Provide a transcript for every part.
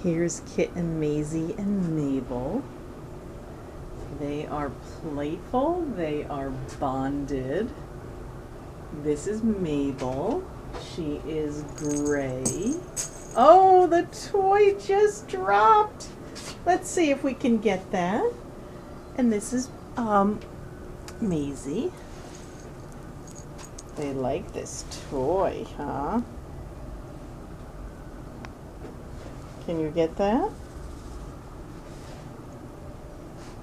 Here's kitten Maise and Mabel. They are playful, they are bonded. This is Mabel. She is gray. Oh, the toy just dropped. Let's see if we can get that. And this is Maise. They like this toy, huh? Can you get that?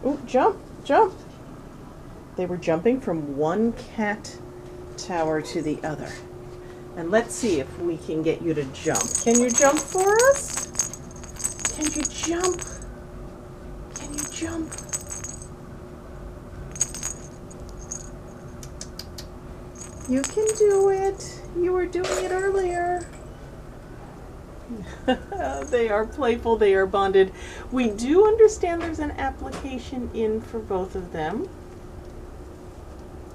Oh, jump, jump. They were jumping from one cat tower to the other. And let's see if we can get you to jump. Can you jump for us? Can you jump? Can you jump? You can do it. You were doing it earlier. They are playful, they are bonded. We do understand there's an application in for both of them.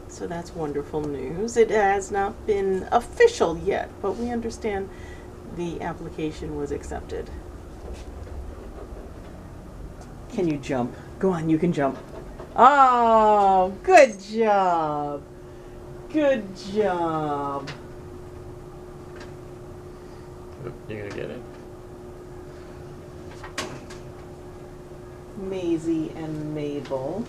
So that's wonderful news. It has not been official yet, but we understand the application was accepted. Can you jump? Go on, you can jump. Oh, good job. Good job. You're gonna get it. Maise and Mabel.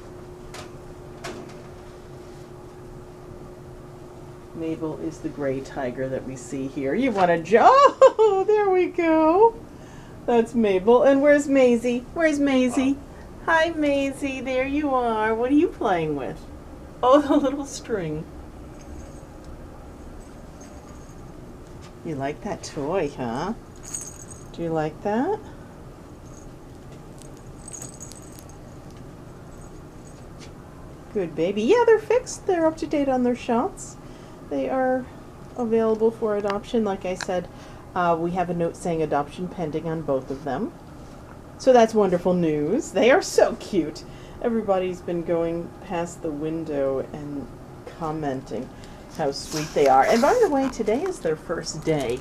Mabel is the gray tiger that we see here. You want to jump? Oh, there we go. That's Mabel. And where's Maise? Where's Maise? Hi, Maise. There you are. What are you playing with? Oh, the little string. You like that toy, huh? Do you like that? Good baby. Yeah, they're fixed. They're up to date on their shots. They are available for adoption. Like I said, we have a note saying adoption pending on both of them. So that's wonderful news. They are so cute. Everybody's been going past the window and commenting how sweet they are. And by the way, today is their first day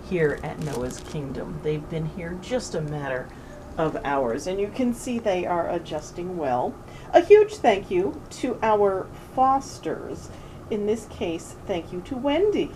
here at Noah's Kingdom. They've been here just a matter of hours, and you can see they are adjusting well. A huge thank you to our fosters. In this case, thank you to Wendy.